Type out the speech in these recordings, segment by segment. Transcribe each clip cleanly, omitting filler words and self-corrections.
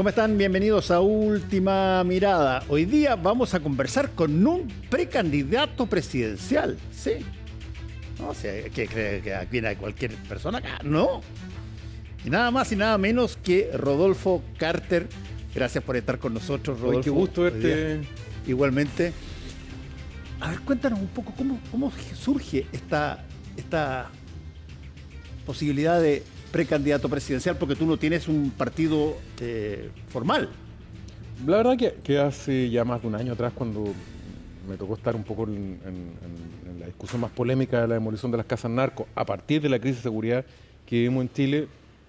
¿Cómo están? Bienvenidos a Última Mirada. Hoy día vamos a conversar con un precandidato presidencial. ¿Sí? No sé, ¿qué cree que viene cualquier persona acá? No. Y nada más y nada menos que Rodolfo Carter. Gracias por estar con nosotros, Rodolfo. Oye, qué gusto verte. Igualmente. A ver, cuéntanos un poco cómo surge esta posibilidad de precandidato presidencial, porque tú no tienes un partido formal. La verdad que hace ya más de un año atrás, cuando me tocó estar un poco en la discusión más polémica de la demolición de las casas narco, a partir de la crisis de seguridad que vivimos en Chile,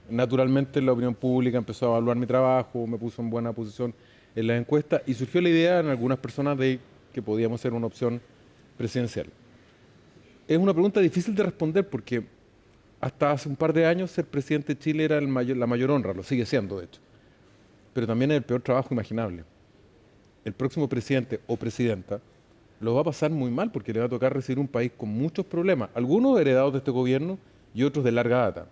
naturalmente la opinión pública empezó a evaluar mi trabajo, me puso en buena posición en las encuestas y surgió la idea en algunas personas de que podíamos ser una opción presidencial. Es una pregunta difícil de responder porque hasta hace un par de años ser presidente de Chile era la mayor honra, lo sigue siendo de hecho, pero también es el peor trabajo imaginable. El próximo presidente o presidenta lo va a pasar muy mal porque le va a tocar recibir un país con muchos problemas, algunos heredados de este gobierno y otros de larga data.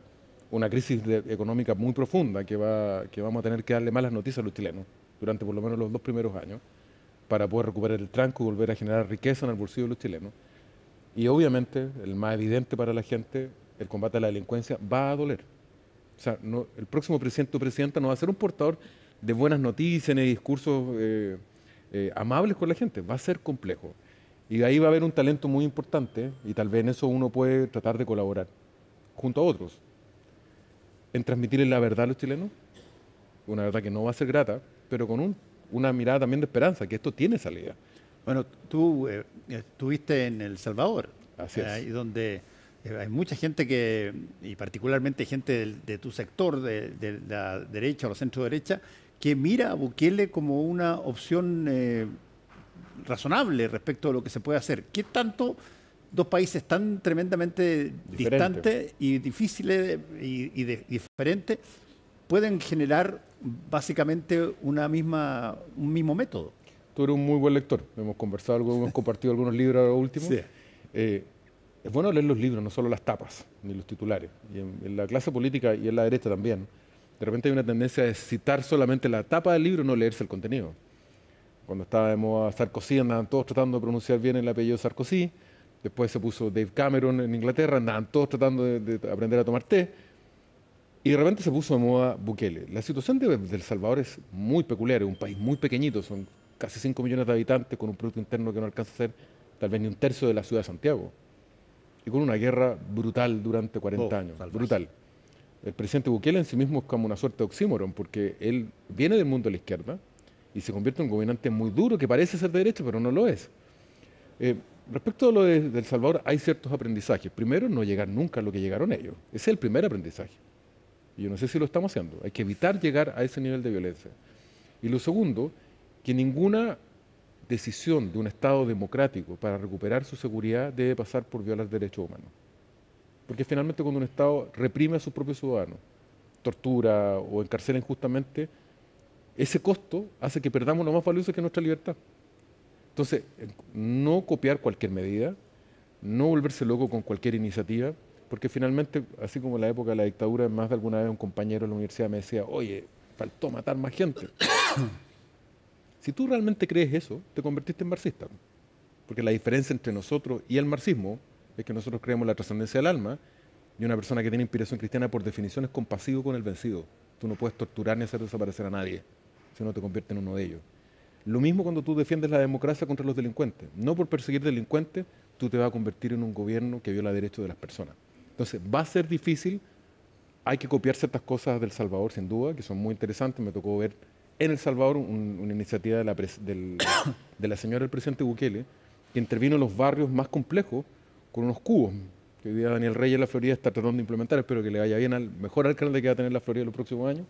Una crisis económica muy profunda que vamos a tener que darle malas noticias a los chilenos durante por lo menos los 2 primeros años para poder recuperar el tranco y volver a generar riqueza en el bolsillo de los chilenos. Y obviamente, el más evidente para la gente, el combate a la delincuencia va a doler. O sea, el próximo presidente o presidenta no va a ser un portador de buenas noticias ni discursos amables con la gente, va a ser complejo. Y ahí va a haber un talento muy importante y tal vez en eso uno puede tratar de colaborar junto a otros. En transmitirles la verdad a los chilenos, una verdad que no va a ser grata, pero con una mirada también de esperanza, que esto tiene salida. Bueno, tú estuviste en El Salvador, Así es. y donde hay mucha gente y particularmente gente de tu sector, de la derecha o la centro derecha, que mira a Bukele como una opción razonable respecto a lo que se puede hacer. ¿Qué tanto dos países tan tremendamente distantes y difíciles y diferentes pueden generar básicamente un mismo método? Tú eres un muy buen lector, hemos conversado, hemos compartido algunos libros ahora último. Sí. Es bueno leer los libros, no solo las tapas, ni los titulares. Y en la clase política y en la derecha también, de repente hay una tendencia a citar solamente la tapa del libro y no leerse el contenido. Cuando estaba de moda Sarkozy, andaban todos tratando de pronunciar bien el apellido Sarkozy. Después se puso Dave Cameron en Inglaterra, andaban todos tratando de aprender a tomar té. Y de repente se puso de moda Bukele. La situación de El Salvador es muy peculiar, es un país muy pequeñito, son casi 5 millones de habitantes, con un producto interno que no alcanza a ser tal vez ni un tercio de la ciudad de Santiago. Y con una guerra brutal durante 40 años. Brutal. El presidente Bukele en sí mismo es como una suerte de oxímoron, porque él viene del mundo de la izquierda y se convierte en un gobernante muy duro que parece ser de derecha, pero no lo es. Respecto a lo de El Salvador, hay ciertos aprendizajes. Primero, no llegar nunca a lo que llegaron ellos. Ese es el primer aprendizaje. Y yo no sé si lo estamos haciendo. Hay que evitar llegar a ese nivel de violencia. Y lo segundo, que ninguna decisión de un Estado democrático para recuperar su seguridad debe pasar por violar derechos humanos. Porque finalmente cuando un Estado reprime a sus propios ciudadanos, tortura o encarcela injustamente, ese costo hace que perdamos lo más valioso que es nuestra libertad. Entonces, no copiar cualquier medida, no volverse loco con cualquier iniciativa, porque finalmente, así como en la época de la dictadura, más de alguna vez un compañero de la universidad me decía, oye, faltó matar más gente. Si tú realmente crees eso, te convertiste en marxista. Porque la diferencia entre nosotros y el marxismo es que nosotros creemos en la trascendencia del alma y una persona que tiene inspiración cristiana por definición es compasivo con el vencido. Tú no puedes torturar ni hacer desaparecer a nadie, si no te convierte en uno de ellos. Lo mismo cuando tú defiendes la democracia contra los delincuentes. No por perseguir delincuentes, tú te vas a convertir en un gobierno que viola derechos de las personas. Entonces, va a ser difícil, hay que copiar ciertas cosas del Salvador, sin duda, que son muy interesantes. Me tocó ver en El Salvador una iniciativa de la señora del presidente Bukele, que intervino en los barrios más complejos con unos cubos, que hoy día Daniel Reyes de la Florida está tratando de implementar. Espero que le vaya bien al mejor alcalde que va a tener la Florida en los próximos años,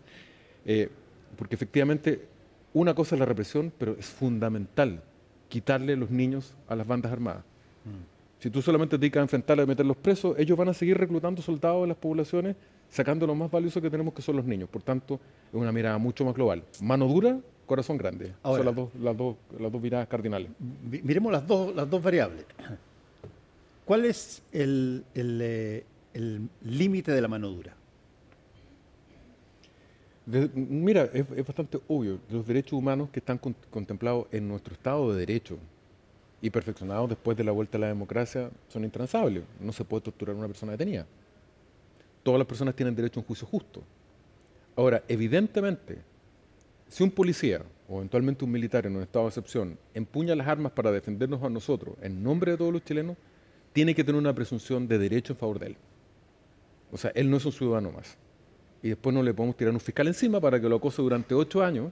porque efectivamente una cosa es la represión, pero es fundamental quitarle los niños a las bandas armadas. Si tú solamente te dedicas a enfrentarla y a meterlos presos, ellos van a seguir reclutando soldados de las poblaciones, sacando lo más valioso que tenemos, que son los niños. Por tanto, es una mirada mucho más global. Mano dura, corazón grande. Ahora, son las dos miradas cardinales. Miremos las dos variables. ¿Cuál es el límite de la mano dura? Mira, es bastante obvio. Los derechos humanos que están contemplados en nuestro Estado de Derecho y perfeccionados después de la vuelta a la democracia son intransables. No se puede torturar a una persona detenida. Todas las personas tienen derecho a un juicio justo. Ahora, evidentemente, si un policía o eventualmente un militar en un estado de excepción empuña las armas para defendernos a nosotros en nombre de todos los chilenos, tiene que tener una presunción de derecho en favor de él. O sea, él no es un ciudadano más. Y después no le podemos tirar un fiscal encima para que lo acose durante 8 años,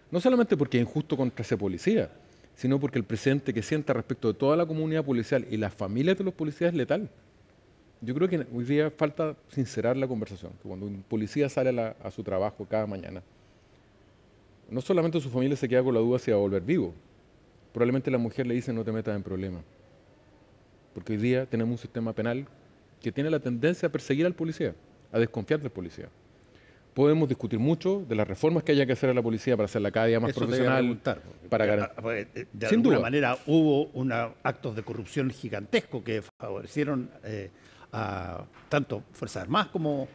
no solamente porque es injusto contra ese policía, sino porque el precedente que sienta respecto de toda la comunidad policial y las familias de los policías es letal. Yo creo que hoy día falta sincerar la conversación, que cuando un policía sale a su trabajo cada mañana, no solamente su familia se queda con la duda si va a volver vivo, probablemente la mujer le dice no te metas en problemas, porque hoy día tenemos un sistema penal que tiene la tendencia a perseguir al policía, a desconfiar del policía. Podemos discutir mucho de las reformas que haya que hacer a la policía para hacerla cada día más Eso profesional. De Sin alguna duda. manera hubo actos de corrupción gigantescos que favorecieron a tanto Fuerzas Armadas como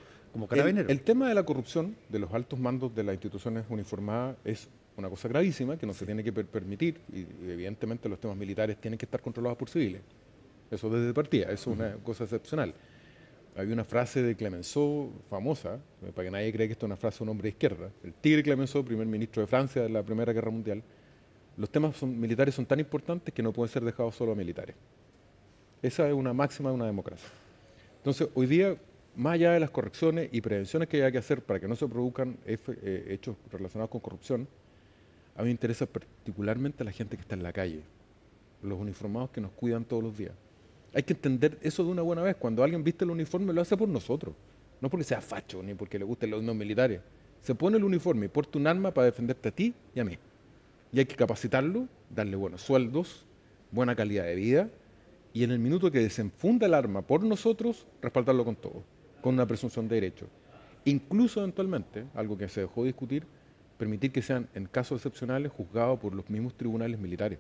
Carabineros. El tema de la corrupción de los altos mandos de las instituciones uniformadas es una cosa gravísima que no se tiene que permitir y evidentemente los temas militares tienen que estar controlados por civiles. Eso desde partida, eso es una cosa excepcional. Había una frase de Clemenceau famosa, para que nadie cree que esto es una frase de un hombre de izquierda. El tigre Clemenceau, primer ministro de Francia de la Primera Guerra Mundial. Los temas militares son tan importantes que no pueden ser dejados solo a militares. Esa es una máxima de una democracia. Entonces, hoy día, más allá de las correcciones y prevenciones que hay que hacer para que no se produzcan hechos relacionados con corrupción, a mí me interesa particularmente la gente que está en la calle, los uniformados que nos cuidan todos los días. Hay que entender eso de una buena vez. Cuando alguien viste el uniforme, lo hace por nosotros. No porque sea facho, ni porque le gusten los himnos militares. Se pone el uniforme y porta un arma para defenderte a ti y a mí. Y hay que capacitarlo, darle buenos sueldos, buena calidad de vida, y en el minuto que desenfunda el arma por nosotros, respaldarlo con todo, con una presunción de derecho. Incluso eventualmente, algo que se dejó de discutir, permitir que sean, en casos excepcionales, juzgados por los mismos tribunales militares.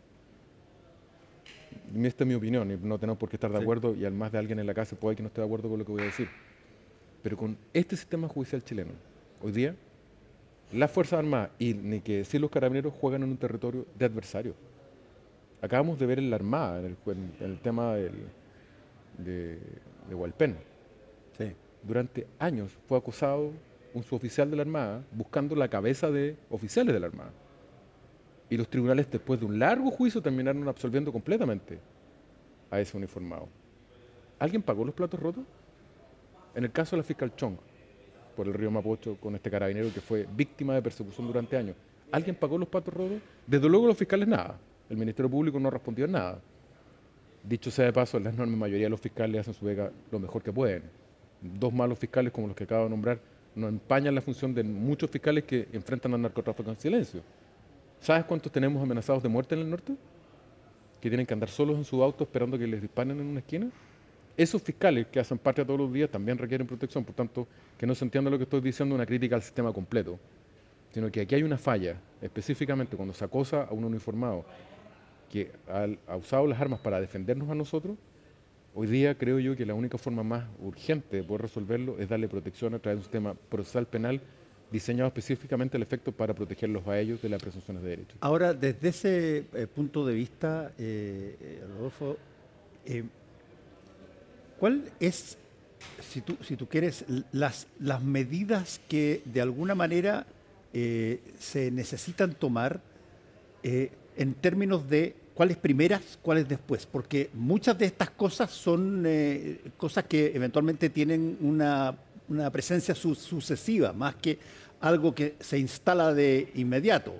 Esta es mi opinión, y no tenemos por qué estar de acuerdo, y al más de alguien en la casa puede que no esté de acuerdo con lo que voy a decir. Pero con este sistema judicial chileno, hoy día, las Fuerzas Armadas y ni que decir los Carabineros juegan en un territorio de adversario. Acabamos de ver en la Armada, en el tema de Hualpén. Sí. Durante años fue acusado un suboficial de la Armada buscando la cabeza de oficiales de la Armada. Y los tribunales, después de un largo juicio, terminaron absolviendo completamente a ese uniformado. ¿Alguien pagó los platos rotos? En el caso de la fiscal Chong, por el río Mapocho, con este carabinero que fue víctima de persecución durante años, ¿alguien pagó los platos rotos? Desde luego los fiscales nada. El Ministerio Público no respondió en nada. Dicho sea de paso, la enorme mayoría de los fiscales hacen su pega lo mejor que pueden. 2 malos fiscales, como los que acabo de nombrar, no empañan la función de muchos fiscales que enfrentan al narcotráfico en silencio. ¿Sabes cuántos tenemos amenazados de muerte en el norte? Que tienen que andar solos en su auto esperando que les disparen en una esquina. Esos fiscales que hacen patria todos los días también requieren protección. Por tanto, que no se entienda lo que estoy diciendo, una crítica al sistema completo, sino que aquí hay una falla, específicamente cuando se acosa a un uniformado que ha usado las armas para defendernos a nosotros. Hoy día creo yo que la única forma más urgente de poder resolverlo es darle protección a través de un sistema procesal penal diseñado específicamente al efecto para protegerlos a ellos de las presunciones de derechos. Ahora, desde ese punto de vista, Rodolfo, ¿cuál es, si tú quieres, las medidas que de alguna manera se necesitan tomar en términos de cuáles primeras, cuáles después? Porque muchas de estas cosas son cosas que eventualmente tienen una presencia sucesiva, más que algo que se instala de inmediato.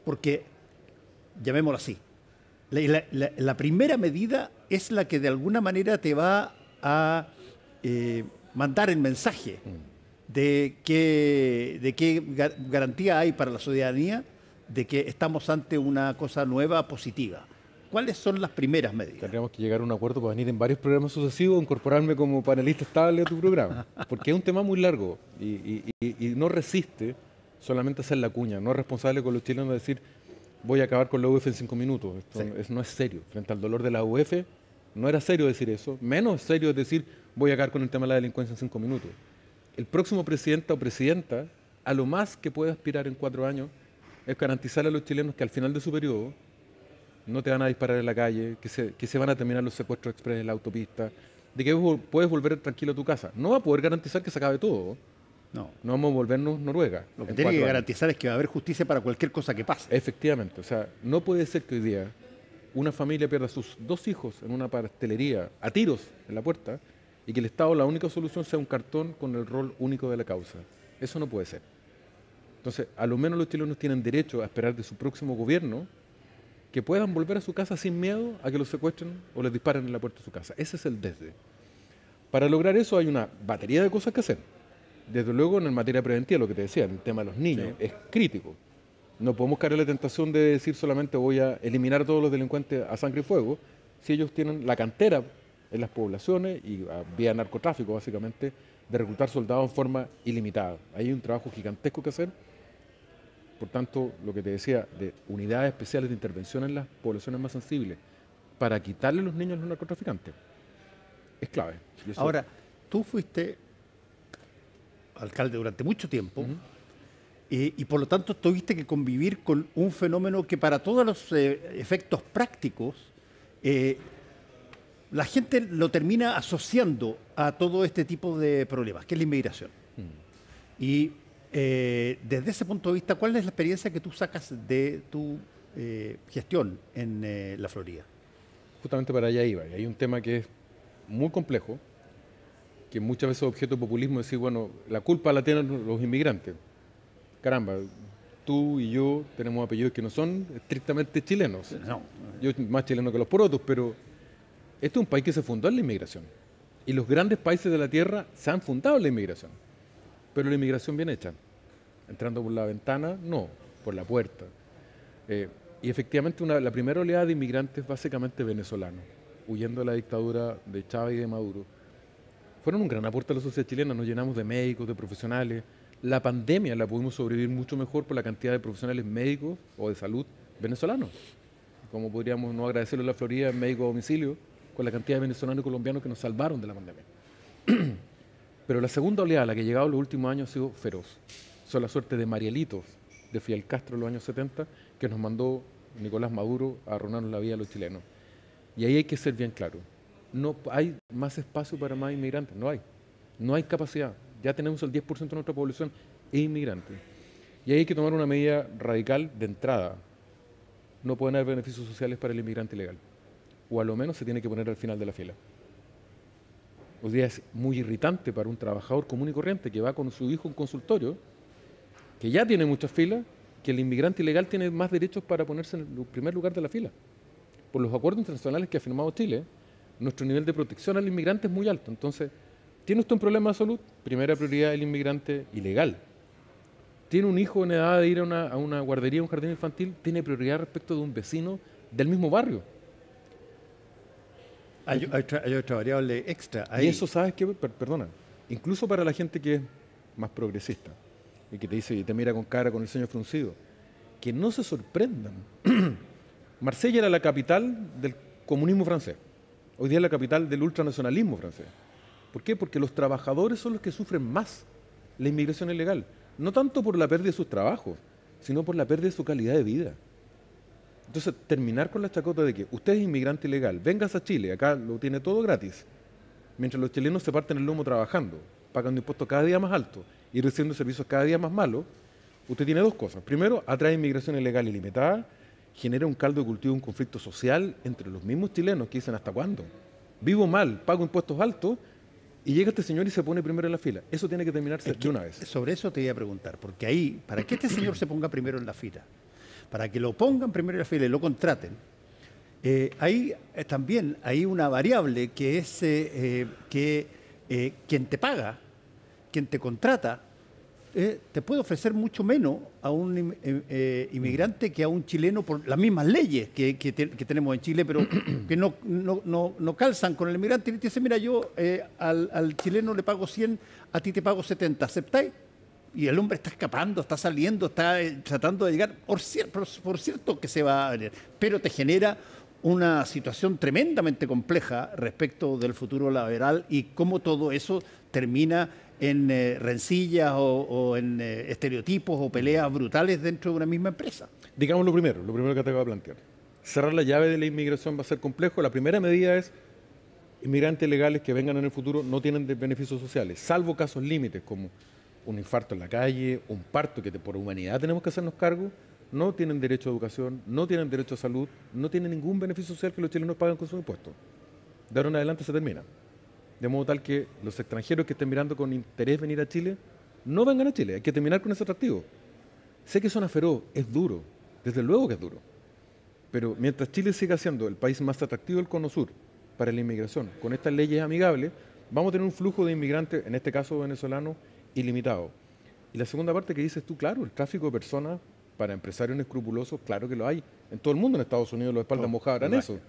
Porque, llamémoslo así, la primera medida es la que de alguna manera te va a mandar el mensaje de qué garantía hay para la ciudadanía de que estamos ante una cosa nueva, positiva. ¿Cuáles son las primeras medidas? Tendríamos que llegar a un acuerdo para venir en varios programas sucesivos, incorporarme como panelista estable a tu programa, porque es un tema muy largo y no resiste solamente hacer la cuña. No es responsable con los chilenos decir voy a acabar con la UF en 5 minutos. Esto no es serio. Frente al dolor de la UF, no era serio decir eso. Menos serio es decir voy a acabar con el tema de la delincuencia en 5 minutos. El próximo presidente o presidenta a lo más que puede aspirar en 4 años es garantizarle a los chilenos que al final de su periodo no te van a disparar en la calle, que se van a terminar los secuestros express en la autopista, de que puedes volver tranquilo a tu casa. No va a poder garantizar que se acabe todo. No. No vamos a volvernos Noruega. Lo que tiene que garantizar es que va a haber justicia para cualquier cosa que pase. Efectivamente. O sea, no puede ser que hoy día una familia pierda a sus 2 hijos en una pastelería a tiros en la puerta y que el Estado la única solución sea un cartón con el rol único de la causa. Eso no puede ser. Entonces, a lo menos los chilenos tienen derecho a esperar de su próximo gobierno que puedan volver a su casa sin miedo a que los secuestren o les disparen en la puerta de su casa. Ese es el desde. Para lograr eso hay una batería de cosas que hacer. Desde luego, en materia preventiva, lo que te decía, en el tema de los niños, es crítico. No podemos caer en la tentación de decir solamente voy a eliminar a todos los delincuentes a sangre y fuego, si ellos tienen la cantera en las poblaciones y vía narcotráfico, básicamente, de reclutar soldados en forma ilimitada. Ahí hay un trabajo gigantesco que hacer. Por tanto, lo que te decía, de unidades especiales de intervención en las poblaciones más sensibles para quitarle los niños a los narcotraficantes, es clave. Ahora, tú fuiste alcalde durante mucho tiempo y por lo tanto tuviste que convivir con un fenómeno que para todos los efectos prácticos la gente lo termina asociando a todo este tipo de problemas, que es la inmigración. Y desde ese punto de vista, ¿cuál es la experiencia que tú sacas de tu gestión en la Florida? Justamente para allá iba. Y hay un tema que es muy complejo, que muchas veces es objeto de populismo, decir, bueno, la culpa la tienen los inmigrantes. Caramba, tú y yo tenemos apellidos que no son estrictamente chilenos. No. Yo más chileno que los porotos, pero este es un país que se fundó en la inmigración. Y los grandes países de la tierra se han fundado en la inmigración. Pero la inmigración bien hecha. Entrando por la ventana, no, por la puerta. Y efectivamente la primera oleada de inmigrantes básicamente venezolanos, huyendo de la dictadura de Chávez y de Maduro, fueron un gran aporte a la sociedad chilena. Nos llenamos de médicos, de profesionales. La pandemia la pudimos sobrevivir mucho mejor por la cantidad de profesionales médicos o de salud venezolanos. Como podríamos no agradecerle a la Florida en médicos a domicilio con la cantidad de venezolanos y colombianos que nos salvaron de la pandemia. Pero la segunda oleada, la que ha llegado en los últimos años, ha sido feroz. Son la suerte de Marielitos, de Fidel Castro en los años 70, que nos mandó Nicolás Maduro a arruinarnos la vida a los chilenos. Y ahí hay que ser bien claro. No hay más espacio para más inmigrantes, no hay. No hay capacidad. Ya tenemos el 10% de nuestra población es inmigrante. Y ahí hay que tomar una medida radical de entrada. No pueden haber beneficios sociales para el inmigrante ilegal. O a lo menos se tiene que poner al final de la fila. Hoy día es muy irritante para un trabajador común y corriente que va con su hijo a un consultorio, que ya tiene muchas filas, que el inmigrante ilegal tiene más derechos para ponerse en el primer lugar de la fila. Por los acuerdos internacionales que ha firmado Chile, nuestro nivel de protección al inmigrante es muy alto. Entonces, ¿tiene usted un problema de salud? Primera prioridad el inmigrante ilegal. ¿Tiene un hijo en edad de ir a una guardería, a un jardín infantil? Tiene prioridad respecto de un vecino del mismo barrio. Hay otra variable extra ahí. Y eso, ¿sabes qué? Perdona, incluso para la gente que es más progresista y que te dice y te mira con cara, con el ceño fruncido, que no se sorprendan. Marsella era la capital del comunismo francés. Hoy día es la capital del ultranacionalismo francés. ¿Por qué? Porque los trabajadores son los que sufren más la inmigración ilegal. No tanto por la pérdida de sus trabajos, sino por la pérdida de su calidad de vida. Entonces, terminar con la chacota de que usted es inmigrante ilegal, vengas a Chile, acá lo tiene todo gratis, mientras los chilenos se parten el lomo trabajando, pagando impuestos cada día más altos y recibiendo servicios cada día más malos, usted tiene dos cosas. Primero, atrae inmigración ilegal ilimitada, genera un caldo de cultivo, un conflicto social entre los mismos chilenos que dicen ¿hasta cuándo? Vivo mal, pago impuestos altos y llega este señor y se pone primero en la fila. Eso tiene que terminarse de una vez. Sobre eso te iba a preguntar, porque ahí, para que este señor se ponga primero en la fila, para que lo pongan primero en la fila y lo contraten, ahí también hay una variable que es que quien te paga, quien te contrata, te puede ofrecer mucho menos a un inmigrante que a un chileno por las mismas leyes que tenemos en Chile, pero que no calzan con el inmigrante. Y te dice, mira, yo al chileno le pago 100, a ti te pago 70, ¿aceptáis? Y el hombre está escapando, está saliendo, está tratando de llegar. Por cierto que se va a venir, pero te genera una situación tremendamente compleja respecto del futuro laboral y cómo todo eso termina en rencillas o en estereotipos o peleas brutales dentro de una misma empresa. Digamos lo primero que te acabo de plantear. Cerrar la llave de la inmigración va a ser complejo. La primera medida es: inmigrantes legales que vengan en el futuro no tienen beneficios sociales, salvo casos límites como un infarto en la calle, un parto que por humanidad tenemos que hacernos cargo. No tienen derecho a educación, no tienen derecho a salud, no tienen ningún beneficio social que los chilenos pagan con sus impuestos. De ahora en adelante se termina. De modo tal que los extranjeros que estén mirando con interés venir a Chile, no vengan a Chile. Hay que terminar con ese atractivo. Sé que suena feroz, es duro, desde luego que es duro. Pero mientras Chile siga siendo el país más atractivo del Cono Sur para la inmigración, con estas leyes amigables, vamos a tener un flujo de inmigrantes, en este caso venezolanos, ilimitado. Y la segunda parte que dices tú, claro, el tráfico de personas para empresarios inescrupulosos, claro que lo hay. En todo el mundo, en Estados Unidos, los espaldas mojadas eran eso.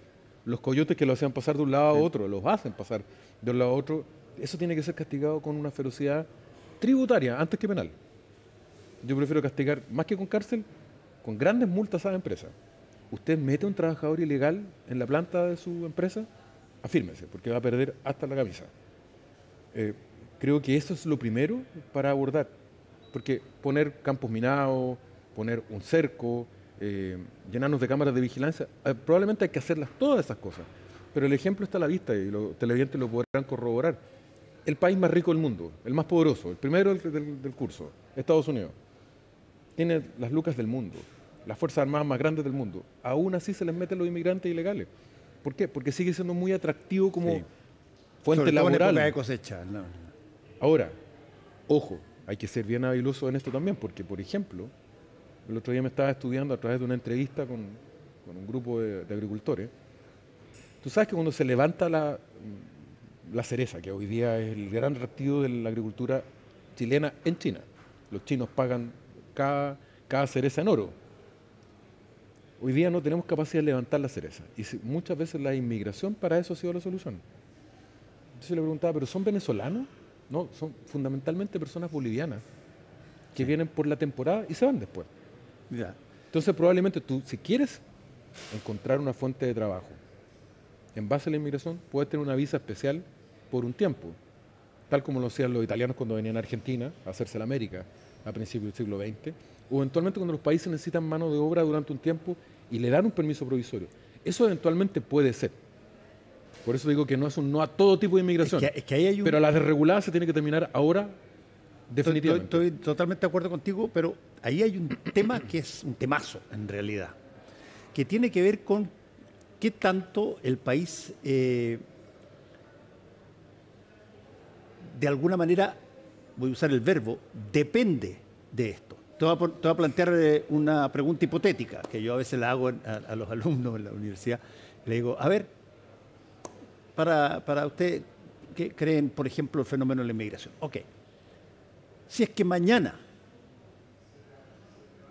Los coyotes que lo hacían pasar de un lado a otro, los hacen pasar de un lado a otro. Eso tiene que ser castigado con una ferocidad tributaria, antes que penal. Yo prefiero castigar, más que con cárcel, con grandes multas a la empresa. Usted mete a un trabajador ilegal en la planta de su empresa, afírmese, porque va a perder hasta la camisa. Creo que eso es lo primero para abordar, porque poner campos minados, poner un cerco, llenarnos de cámaras de vigilancia, probablemente hay que hacerlas todas esas cosas, pero el ejemplo está a la vista y los televidentes lo podrán corroborar. El país más rico del mundo, el más poderoso, el primero del curso, Estados Unidos, tiene las lucas del mundo, las fuerzas armadas más grandes del mundo. Aún así se les meten los inmigrantes ilegales. ¿Por qué? Porque sigue siendo muy atractivo como fuente sobre laboral. todo en época de cosecha. No. Ahora, ojo, hay que ser bien habiloso en esto también, porque, por ejemplo, el otro día me estaba estudiando a través de una entrevista con un grupo de agricultores. Tú sabes que cuando se levanta la cereza, que hoy día es el gran atractivo de la agricultura chilena en China, los chinos pagan cada cereza en oro. Hoy día no tenemos capacidad de levantar la cereza y muchas veces la inmigración para eso ha sido la solución. Entonces le preguntaba, ¿pero son venezolanos? No, son fundamentalmente personas bolivianas que vienen por la temporada y se van después. Ya. Entonces probablemente tú, si quieres encontrar una fuente de trabajo en base a la inmigración, puedes tener una visa especial por un tiempo, tal como lo hacían los italianos cuando venían a Argentina a hacerse la América a principios del siglo XX, o eventualmente cuando los países necesitan mano de obra durante un tiempo y le dan un permiso provisorio. Eso eventualmente puede ser. Por eso digo que no es un no a todo tipo de inmigración. Es que ahí hay pero la desregulada se tiene que terminar ahora definitivamente. Estoy totalmente de acuerdo contigo, pero ahí hay un tema que es un temazo en realidad, que tiene que ver con qué tanto el país de alguna manera, voy a usar el verbo, depende de esto. Te voy a plantear una pregunta hipotética que yo a veces la hago a los alumnos en la universidad. Le digo, a ver, para usted, ¿qué creen, por ejemplo, el fenómeno de la inmigración? Ok, si es que mañana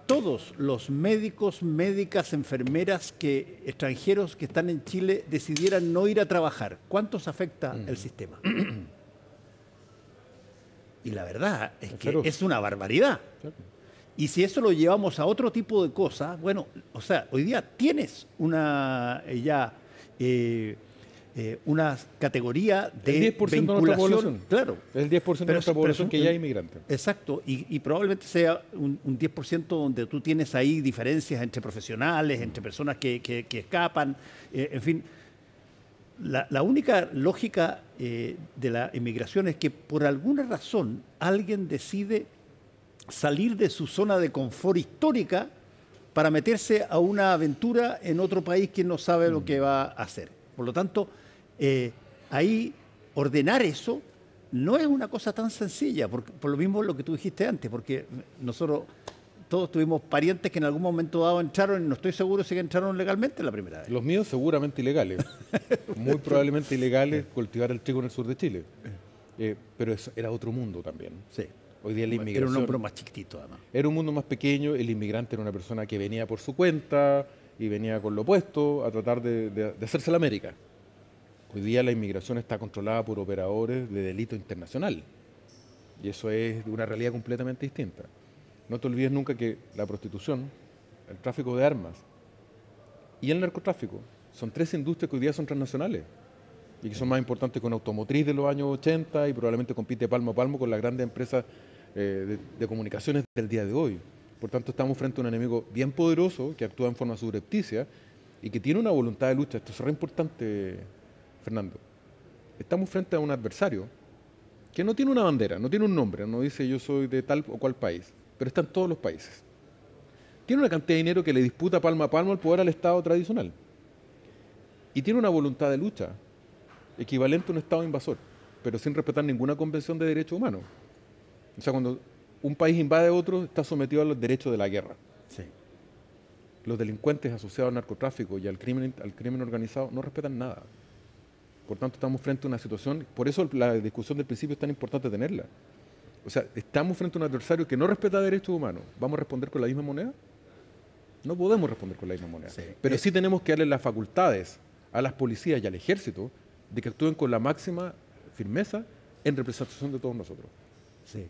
todos los médicos, médicas, enfermeras extranjeros que están en Chile decidieran no ir a trabajar, ¿cuántos afecta el sistema? Y la verdad es que es una barbaridad. Y si eso lo llevamos a otro tipo de cosas, bueno, o sea, hoy día tienes una categoría de 10% vinculación, de nuestra población. Claro. El 10% de nuestra población que ya es inmigrante. Exacto, y probablemente sea un 10% donde tú tienes ahí diferencias entre profesionales, entre personas que escapan, en fin. La única lógica de la inmigración es que por alguna razón alguien decide salir de su zona de confort histórica para meterse a una aventura en otro país que no sabe lo que va a hacer. Por lo tanto, ahí ordenar eso no es una cosa tan sencilla, por lo mismo lo que tú dijiste antes, porque nosotros todos tuvimos parientes que en algún momento dado entraron, y no estoy seguro si entraron legalmente la primera vez. Los míos seguramente ilegales, muy probablemente ilegales, cultivar el trigo en el sur de Chile. Pero eso era otro mundo también. Sí. Hoy día la inmigración... Era un hombro más chiquitito, además. Era un mundo más pequeño, el inmigrante era una persona que venía por su cuenta y venía con lo opuesto a tratar de hacerse la América. Hoy día la inmigración está controlada por operadores de delito internacional y eso es una realidad completamente distinta. No te olvides nunca que la prostitución, el tráfico de armas y el narcotráfico son 3 industrias que hoy día son transnacionales y que son más importantes que una automotriz de los años 80 y probablemente compite palmo a palmo con las grandes empresas de comunicaciones del día de hoy. Por tanto, estamos frente a un enemigo bien poderoso que actúa en forma subrepticia y que tiene una voluntad de lucha. Esto es re importante, Fernando. Estamos frente a un adversario que no tiene una bandera, no tiene un nombre, no dice yo soy de tal o cual país, pero está en todos los países. Tiene una cantidad de dinero que le disputa palmo a palmo el poder al Estado tradicional. Y tiene una voluntad de lucha equivalente a un Estado invasor, pero sin respetar ninguna convención de derechos humanos. O sea, cuando un país invade a otro, está sometido a los derechos de la guerra. Sí. Los delincuentes asociados al narcotráfico y al crimen organizado no respetan nada. Por tanto, estamos frente a una situación, por eso la discusión del principio es tan importante tenerla. O sea, estamos frente a un adversario que no respeta derechos humanos. ¿Vamos a responder con la misma moneda? No podemos responder con la misma moneda. Sí. Pero sí tenemos que darle las facultades a las policías y al ejército de que actúen con la máxima firmeza en representación de todos nosotros. Sí.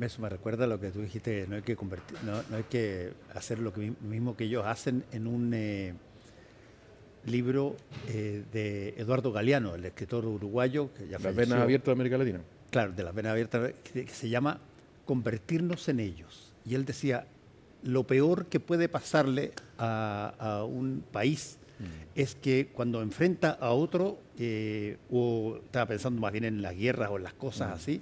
Eso me recuerda a lo que tú dijiste, no hay que no hay que hacer lo mismo que ellos hacen en un libro de Eduardo Galeano, el escritor uruguayo que ya falleció. Las venas abiertas de América Latina. Claro, de las venas abiertas, que se llama Convertirnos en ellos. Y él decía, lo peor que puede pasarle a un país es que cuando enfrenta a otro, o estaba pensando más bien en las guerras o en las cosas así,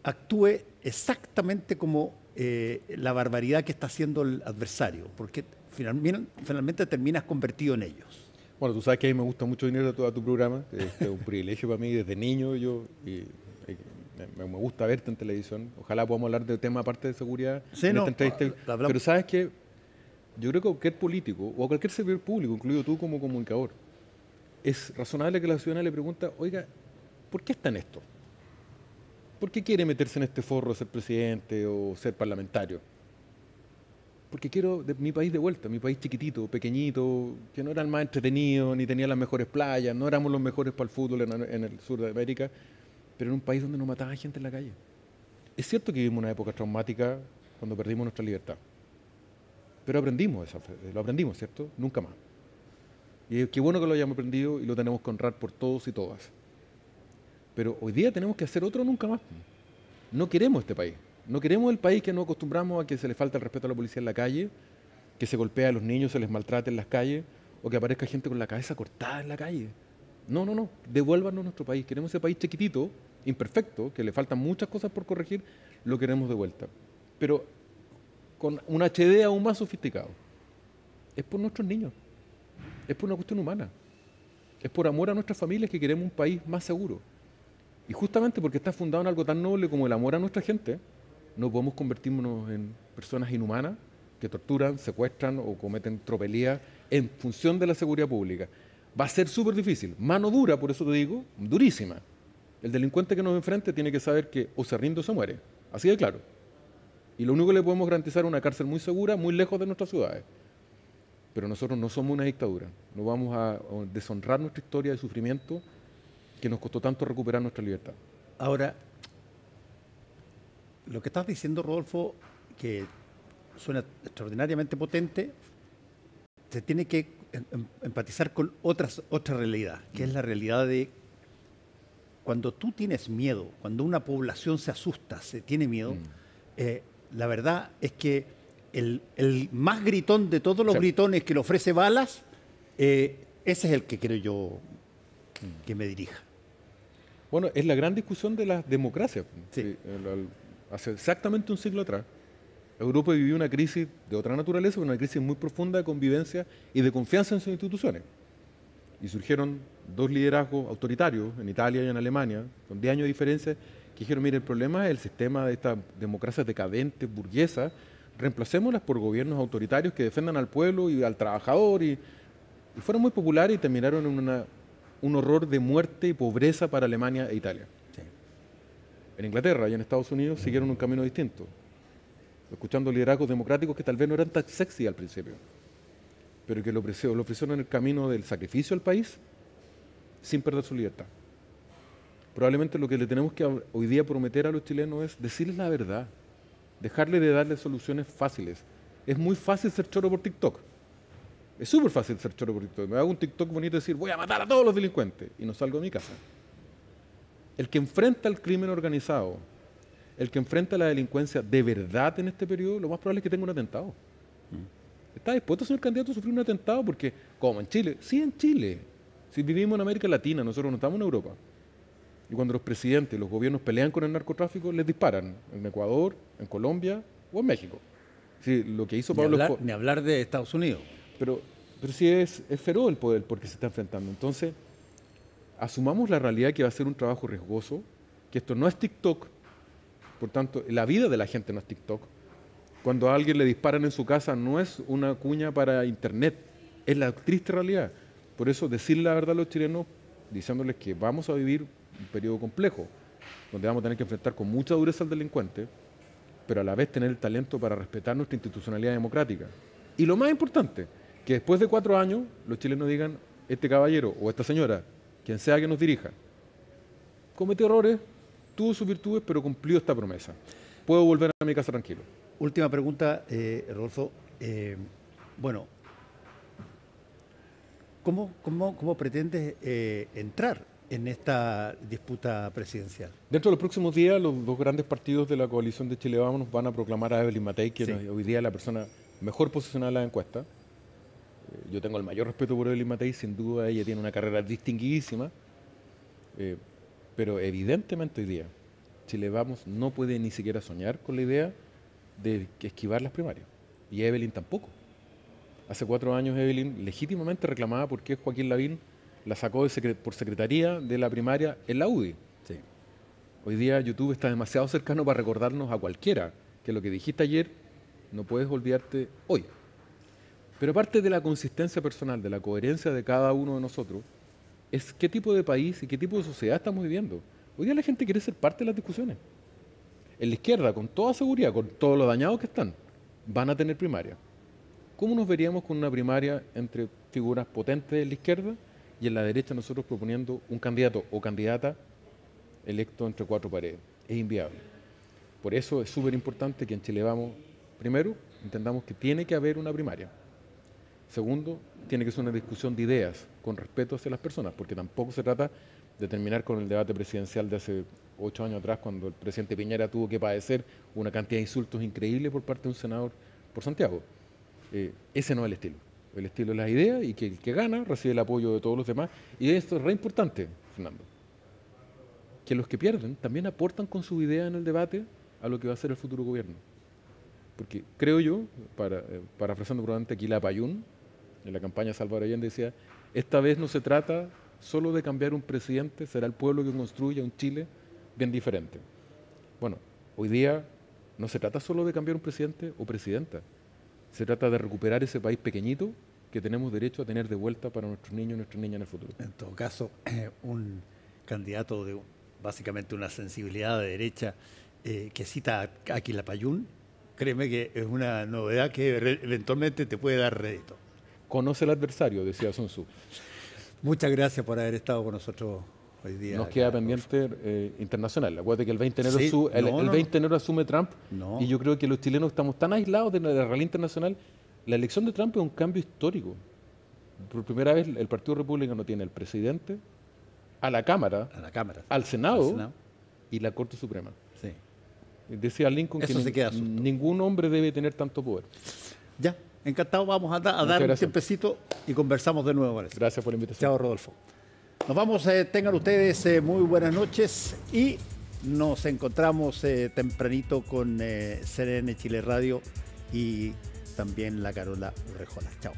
actúe exactamente como la barbaridad que está haciendo el adversario, porque finalmente terminas convertido en ellos. Bueno, tú sabes que a mí me gusta mucho dinero a tu programa, es un privilegio para mí desde niño, me gusta verte en televisión, ojalá podamos hablar de temas aparte de seguridad sí, en esta entrevista, pero sabes que yo creo que cualquier político o cualquier servidor público, incluido tú como comunicador, es razonable que la ciudadana le pregunte, oiga, ¿por qué está en esto? ¿Por qué quiere meterse en este forro de ser presidente o ser parlamentario? Porque quiero mi país de vuelta, mi país chiquitito, pequeñito, que no era el más entretenido, ni tenía las mejores playas, no éramos los mejores para el fútbol en el sur de América, pero era un país donde no mataban gente en la calle. Es cierto que vivimos una época traumática cuando perdimos nuestra libertad, pero lo aprendimos, ¿cierto? Nunca más. Y qué bueno que lo hayamos aprendido y lo tenemos que honrar por todos y todas. Pero hoy día tenemos que hacer otro nunca más. No queremos este país. No queremos el país que nos acostumbramos a que se le falta el respeto a la policía en la calle, que se golpea a los niños, se les maltrate en las calles, o que aparezca gente con la cabeza cortada en la calle. No, no, no. Devuélvanos nuestro país. Queremos ese país chiquitito, imperfecto, que le faltan muchas cosas por corregir, lo queremos de vuelta. Pero con un HD aún más sofisticado. Es por nuestros niños. Es por una cuestión humana. Es por amor a nuestras familias que queremos un país más seguro. Y justamente porque está fundado en algo tan noble como el amor a nuestra gente, no podemos convertirnos en personas inhumanas que torturan, secuestran o cometen tropelías en función de la seguridad pública. Va a ser súper difícil, mano dura, por eso te digo, durísima. El delincuente que nos enfrente tiene que saber que o se rinde o se muere, así de claro. Y lo único que le podemos garantizar es una cárcel muy segura, muy lejos de nuestras ciudades. Pero nosotros no somos una dictadura, no vamos a deshonrar nuestra historia de sufrimiento que nos costó tanto recuperar nuestra libertad. Ahora, lo que estás diciendo, Rodolfo, que suena extraordinariamente potente, se tiene que empatizar con otra realidad, que es la realidad de cuando tú tienes miedo, cuando una población se asusta, se tiene miedo, la verdad es que el más gritón de todos los gritones que le ofrece balas, ese es el que creo yo que me dirija. Bueno, es la gran discusión de las democracias. Sí. Hace exactamente un siglo atrás, Europa vivió una crisis de otra naturaleza, una crisis muy profunda de convivencia y de confianza en sus instituciones. Y surgieron dos liderazgos autoritarios en Italia y en Alemania, con 10 años de diferencia, que dijeron, mire, el problema es el sistema de estas democracias decadentes, burguesas, reemplacémoslas por gobiernos autoritarios que defendan al pueblo y al trabajador, y fueron muy populares y terminaron en un horror de muerte y pobreza para Alemania e Italia. Sí. En Inglaterra y en Estados Unidos siguieron un camino distinto, escuchando liderazgos democráticos que tal vez no eran tan sexy al principio, pero que lo ofrecieron en el camino del sacrificio al país sin perder su libertad. Probablemente lo que le tenemos que hoy día prometer a los chilenos es decirles la verdad, dejarle de darles soluciones fáciles. Es muy fácil ser choro por TikTok. Es súper fácil ser choro por TikTok. Me hago un TikTok bonito y decir, voy a matar a todos los delincuentes, y no salgo de mi casa. El que enfrenta el crimen organizado, el que enfrenta la delincuencia de verdad en este periodo, lo más probable es que tenga un atentado. ¿Está dispuesto, señor candidato, a sufrir un atentado? Porque, como en Chile, sí en Chile. Si vivimos en América Latina, nosotros no estamos en Europa. Y cuando los presidentes, los gobiernos pelean con el narcotráfico, les disparan. En Ecuador, en Colombia o en México. Sí, lo que hizo Pablo Ni hablar de Estados Unidos. Pero sí es feroz el poder porque se está enfrentando. Entonces, asumamos la realidad que va a ser un trabajo riesgoso, que esto no es TikTok, por tanto, la vida de la gente no es TikTok. Cuando a alguien le disparan en su casa no es una cuña para internet, es la triste realidad. Por eso, decirle la verdad a los chilenos, diciéndoles que vamos a vivir un periodo complejo, donde vamos a tener que enfrentar con mucha dureza al delincuente, pero a la vez tener el talento para respetar nuestra institucionalidad democrática. Y lo más importante, que después de 4 años los chilenos digan, este caballero o esta señora, quien sea que nos dirija, cometió errores, tuvo sus virtudes, pero cumplió esta promesa. Puedo volver a mi casa tranquilo. Última pregunta, Rodolfo. Bueno, ¿cómo pretendes entrar en esta disputa presidencial? Dentro de los próximos días, los 2 grandes partidos de la coalición de Chile Vamos van a proclamar a Evelyn Matei, que hoy día es la persona mejor posicionada en la encuesta. Yo tengo el mayor respeto por Evelyn Matei, sin duda ella tiene una carrera distinguidísima, pero evidentemente hoy día Chile Vamos no puede ni siquiera soñar con la idea de esquivar las primarias, y Evelyn tampoco. Hace 4 años Evelyn legítimamente reclamaba por qué Joaquín Lavín la sacó por secretaría de la primaria en la UDI. Sí. Hoy día YouTube está demasiado cercano para recordarnos a cualquiera que lo que dijiste ayer no puedes olvidarte hoy. Pero aparte de la consistencia personal, de la coherencia de cada uno de nosotros, es qué tipo de país y qué tipo de sociedad estamos viviendo. Hoy día la gente quiere ser parte de las discusiones. En la izquierda, con toda seguridad, con todos los dañados que están, van a tener primaria. ¿Cómo nos veríamos con una primaria entre figuras potentes de la izquierda y en la derecha nosotros proponiendo un candidato o candidata electo entre 4 paredes? Es inviable. Por eso es súper importante que en Chile Vamos, primero, entendamos que tiene que haber una primaria. Segundo, tiene que ser una discusión de ideas, con respeto hacia las personas, porque tampoco se trata de terminar con el debate presidencial de hace 8 años atrás, cuando el presidente Piñera tuvo que padecer una cantidad de insultos increíbles por parte de un senador por Santiago. Ese no es el estilo. El estilo es las ideas, y que el que gana recibe el apoyo de todos los demás. Y esto es re importante, Fernando, que los que pierden también aportan con su idea en el debate a lo que va a ser el futuro gobierno. Porque creo yo, parafraseando probablemente aquí la Payún, en la campaña Salvador Allende decía, esta vez no se trata solo de cambiar un presidente, será el pueblo que construya un Chile bien diferente. Bueno, hoy día no se trata solo de cambiar un presidente o presidenta, se trata de recuperar ese país pequeñito que tenemos derecho a tener de vuelta para nuestros niños y nuestras niñas en el futuro. En todo caso, un candidato de básicamente una sensibilidad de derecha que cita a Quilapayún, créeme que es una novedad que eventualmente te puede dar rédito. Conoce al adversario, decía Sun Tzu. Muchas gracias por haber estado con nosotros hoy día. Nos queda pendiente internacional. Acuérdate que el 20 de enero, el 20 de enero asume Trump, y yo creo que los chilenos estamos tan aislados de la realidad internacional. La elección de Trump es un cambio histórico. Por primera vez el Partido Republicano tiene al presidente, a la Cámara, al Senado y la Corte Suprema. Sí. Decía Lincoln que ningún hombre debe tener tanto poder. Ya, encantado. Vamos a dar un tiempecito y conversamos de nuevo. Parece. Gracias por la invitación. Chao, Rodolfo. Nos vamos, tengan ustedes muy buenas noches y nos encontramos tempranito con CNN Chile Radio y también la Carola Urrejola. Chao.